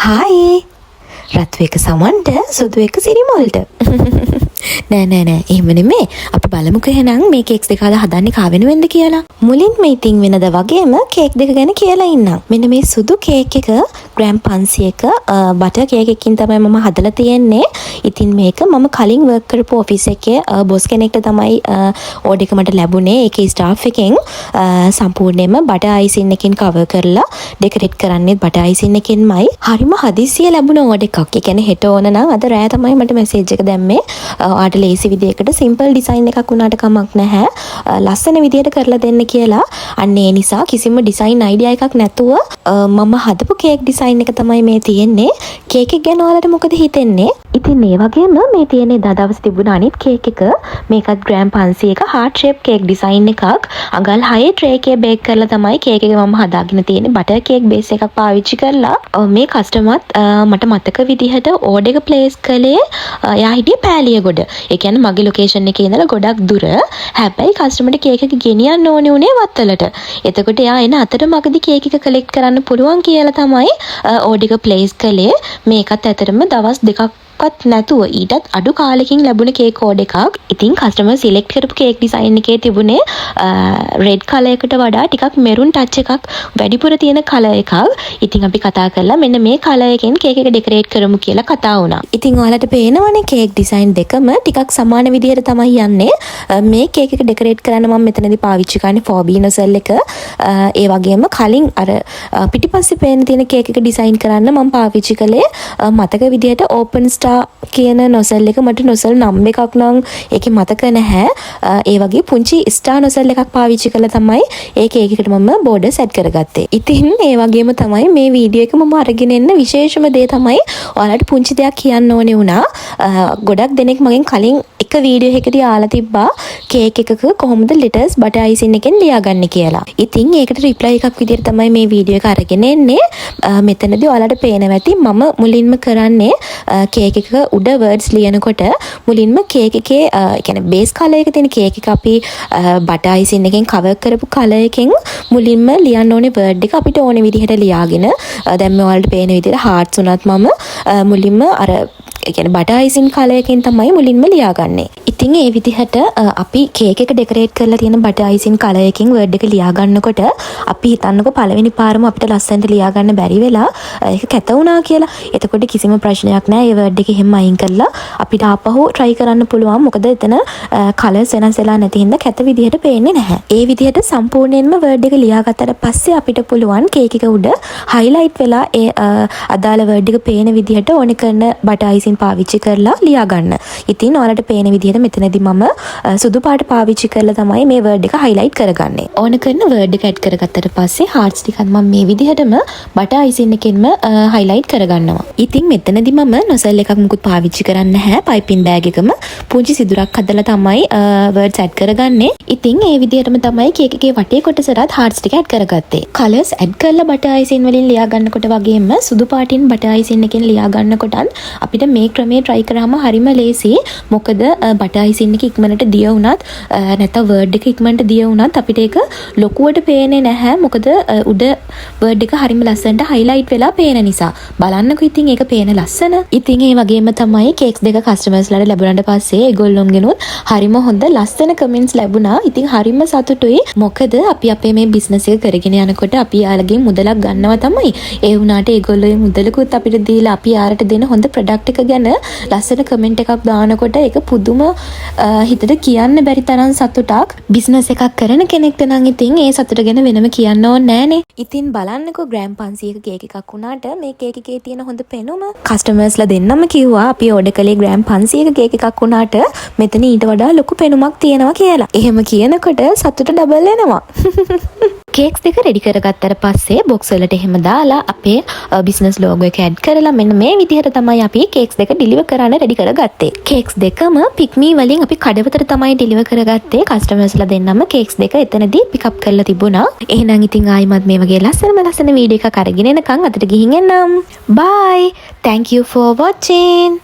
Hi රතු එක සමන්ට සුදු එක සිරිමොල්ට නෑ එහෙම නෙමේ අපි බලමුකෝ එහෙනම් මේ කේක්ස් දෙක අද හදන්නේ කා වෙනුවෙන්ද කියලා. මුලින්ම ඉතින් වෙනද වගේම කේක් දෙක ගැන කියලා ඉන්නම්. මෙන්න මේ සුදු කේක් එක ග්‍රෑම් 500ක බටර් කේක් එකකින් තමයි මම හදලා තියෙන්නේ. ඉතින් මේක මම කලින් වර්ක් කරපු ඔෆිස් එකේ බොස් කෙනෙක්ට තමයි ඕඩර් එක මට ලැබුණේ. ඒකේ ස්ටාෆ් එකෙන් සම්පූර්ණයෙන්ම බටර් අයිසින් එකෙන් කවර් කරලා ඩෙකොරේට් කරන්නේ බටර් අයිසින් එකෙන්මයි. හරිම හදිස්සිය ලැබුණ ඕඩර් එකක්. ඒ කියන්නේ හෙට ඕන නම් අද රෑ තමයි මට මෙසේජ් එක දැම්මේ. ආට ලේසි විදියකට සිම්පල් ඩිසයින් එකක් වුණාට කමක් නැහැ. ලස්සන විදියට කරලා දෙන්න කියලා. අන්න ඒ නිසා කිසිම ඩිසයින් අයිඩියා එකක් නැතුව මම හදපු කේක් ඩිසයින් එක තමයි මේ තියෙන්නේ. කේක් එක ගැන ඔයාලට මොකද හිතෙන්නේ? ඉතින් මේ වගේම මේ තියෙන දවස් තිබුණ අනිත් කේක් එක මේකත් ග්‍රෑම් 500ක heart shape කේක් ඩිසයින් එකක්. අඟල් 6 ට්‍රේ එකේ බේක් කරලා තමයි කේක් එක මම හදාගෙන තියෙන්නේ. බටර් කේක් බේස් එකක් පාවිච්චි කරලා. මේ කස්ටමර්ත් මට මතක විදිහට ඕඩර් එක ප්ලේස් කළේ එයා හිටියේ පෑලියගොඩ. ඒ කියන්නේ මගේ ලොකේෂන් එකේ ඉඳලා ගොඩක් දුර. හැබැයි කස්ටමර්ට කේක් එක ගෙනියන්න ඕනේ උනේ වත්තලට. එතකොට එයා එන අතරමඟදී කේක් එක කලෙක්ට් කරන්න පුළුවන් කියලා තමයි ඕඩර් එක ප්ලේස් කළේ. මේකත් ඇතරම දවස් දෙකක් නැතුව ඊටත් අඩු කාලෙකින් ලැබුණ කේක් ඕඩර් එකක්. ඉතින් කස්ටමර් සිලෙක්ට් කරපු කේක් ඩිසයින් එකේ තිබුණේ රෙඩ් කලර් එකට වඩා ටිකක් මෙරුන් ටච් එකක් වැඩිපුර තියෙන කලර් එකක්. ඉතින් අපි කතා කරලා මෙන්න මේ කලර් එකෙන් කේක් එක ඩෙකොරේට් කරමු කියලා කතා වුණා. ඉතින් ඔයාලට පේනවනේ කේක් ඩිසයින් දෙකම ටිකක් සමාන විදිහට තමයි යන්නේ. මේ කේක් එක ඩෙකොරේට් කරන්න මම මෙතනදී පාවිච්චි කරන්නේ 4B නොසල් එක. ඒ වගේම කලින් අර පිටිපස්සේ පේන තියෙන කේක් එක ඩිසයින් කරන්න මම පාවිච්චි කළේ මතක විදිහට ඕපන් කියන නොසල් එක. මට නොසල් නම් එකක් නම් ඒකේ මතක නැහැ. ඒ වගේ පුංචි ස්ටාර් නොසල් එකක් පාවිච්චි කරලා තමයි ඒ කේක් එකට මම බෝඩර් සෙට් කරගත්තේ. ඉතින් ඒ වගේම තමයි මේ වීඩියෝ එක මම අරගෙන එන්න විශේෂම දේ තමයි ඔයාලට පුංචි දෙයක් කියන්න ඕනේ වුණා. ගොඩක් දෙනෙක් මගෙන් කලින් එක වීඩියෝ එකකදී ආලා තිබ්බා කේක් එකක කොහොමද ලෙටර්ස් බටර් අයිසින් එකෙන් ලියාගන්නේ කියලා. ඉතින් ඒකට රිප්ලයි එකක් විදිහට තමයි මේ වීඩියෝ එක අරගෙන එන්නේ. මෙතනදී ඔයාලට පේනවා ඇති මම මුලින්ම කරන්නේ කේක් එක උඩ වර්ඩ්ස් ලියනකොට මුලින්ම කේක් එකේ කියන්නේ බේස් කලර් එක තියෙන කේක් එක අපි බටර් අයිසින් එකෙන් කවර් කරපු කලර් එකෙන් මුලින්ම ලියන්න ඕනේ වර්ඩ් එක අපිට ඕනේ විදිහට ලියාගෙන දැන් මේ ඔයාලට පේන විදිහට hearts උනත් මම මුලින්ම අර ඒ කියන්නේ බටර් අයිසින් කලර් එකෙන් තමයි මුලින්ම ලියාගන්නේ. ඉතින් ඒ විදිහට අපි කේක් එක ඩෙකොරේට් කරලා තියෙන බටර් අයිසින් කලර් එකෙන් වර්ඩ් එක ලියා ගන්නකොට අපි හිතන්නකො පළවෙනි පාරම අපිට ලස්සනට ලියා ගන්න බැරි වෙලා ඒක කැත වුණා කියලා. එතකොට කිසිම ප්‍රශ්නයක් නැහැ. ඒ වර්ඩ් එක එහෙම අයින් කරලා අපිට ආපහු try කරන්න පුළුවන්. මොකද එතන කලර්ස් වෙනස් වෙලා නැති හින්දා කැත විදිහට පේන්නේ නැහැ. ඒ විදිහට සම්පූර්ණයෙන්ම වර්ඩ් එක ලියාගත්තට පස්සේ අපිට පුළුවන් කේක් එක උඩ highlight වෙලා ඒ අදාළ වර්ඩ් එක පේන විදිහට ඕන කරන බටර් අයිසින් පාවිච්චි කරලා ලියා ගන්න. ඉතින් ඔයාලට පේන විදිහට මෙතනදී මම සුදු පාට පාවිච්චි කරලා තමයි මේ වර්ඩ් එක highlight කරගන්නේ. ඕන කරන වර්ඩ් එක ඇඩ් කරගත්තට පස්සේ hearts ටිකත් මම මේ විදිහටම බටර් අයිසින් එකෙන්ම highlight කරගන්නවා. ඉතින් මෙතනදී මම නොසල් එකක් මුකුත් පාවිච්චි කරන්නේ නැහැ. පයිපින් බෑග් එකම පුංචි සිදුරක් හදලා තමයි වර්ඩ්ස් ඇඩ් කරගන්නේ. ඉතින් ඒ විදිහටම තමයි කේක් එකේ වටේ කොටසට hearts ටික ඇඩ් කරගත්තේ. කලර්ස් ඇඩ් කරලා බටර් අයිසින් වලින් ලියා ගන්නකොට වගේම සුදු පාටින් බටර් අයිසින් එකෙන් ලියා ගන්නකොටත් අපිට මේ ක්‍රමයේ try කරාම හරිම ලේසි. මොකද බටර් අයිසින් එක ඉක්මනට දිය වුණත් නැත්නම් වර්ඩ් එක ඉක්මනට දිය වුණත් අපිට ඒක ලොකුවට පේන්නේ නැහැ. මොකද උඩ වර්ඩ් එක හරිම ලස්සනට highlight වෙලා පේන නිසා. බලන්නකො ඉතින් ඒක පේන ලස්සන. ඉතින් ඒ වගේම තමයි කේක්ස් දෙක කස්ටමර්ස්ලාට ලැබුණාට පස්සේ ඒගොල්ලොන්ගෙනුත් හරිම හොඳ ලස්සන කමෙන්ට්ස් ලැබුණා. ඉතින් හරිම සතුටුයි. මොකද අපි අපේ මේ බිස්නස් එක කරගෙන යනකොට අපි යාළගෙන් මුදලක් ගන්නවා තමයි. ඒ වුණාට ඒගොල්ලෝ මුදලකුත් අපිට දීලා අපි යාරට දෙන හොඳ ප්‍රොඩක්ට් එක ගැන ලස්සන කමෙන්ට් එකක් දානකොට ඒක පුදුම හිතට කියන්න බැරි තරම් සතුටක්. බිස්නස් එකක් කරන කෙනෙක්ට නම් ඉතින් ඒ සතුට ගැන වෙනම කියන්න ඕනේ නෑනේ. ඉතින් බලන්නකෝ ග්‍රෑම් 500ක කේක් එකක් වුණාට මේ කේක් එකේ තියෙන හොඳ පෙනුම කස්ටමර්ස්ලා දෙන්නම කිව්වා අපි ඕඩර් කළේ ග්‍රෑම් 500ක කේක් එකක් වුණාට මෙතන ඊට වඩා ලොකු පෙනුමක් තියෙනවා කියලා. එහෙම කියනකොට සතුට ඩබල් වෙනවා. කේක්ස් දෙක රෙඩි කරගත්තට පස්සේ බොක්ස් වලට එහෙම දාලා අපේ බිස්නස් ලෝගෝ එක ඇඩ් කරලා මෙන්න මේ විදිහට තමයි අපි කේක්ස් දෙක ඩිලිවර් කරන්න රෙඩි කරගත්තේ. කේක්ස් දෙකම පික්මී වලින් අපි කඩවතට තමයි ඩිලිවර් කරගත්තේ. කස්ටමර්ස්ලා දෙන්නම කේක්ස් දෙක එතනදී පිකප් කරලා තිබුණා. එහෙනම් ඉතින් ආයිමත් මේ වගේ ලස්සන වීඩියෝ එකක් අරගෙන එනකන් අතට ගිහින් එන්නම්. Bye. Thank you for watching.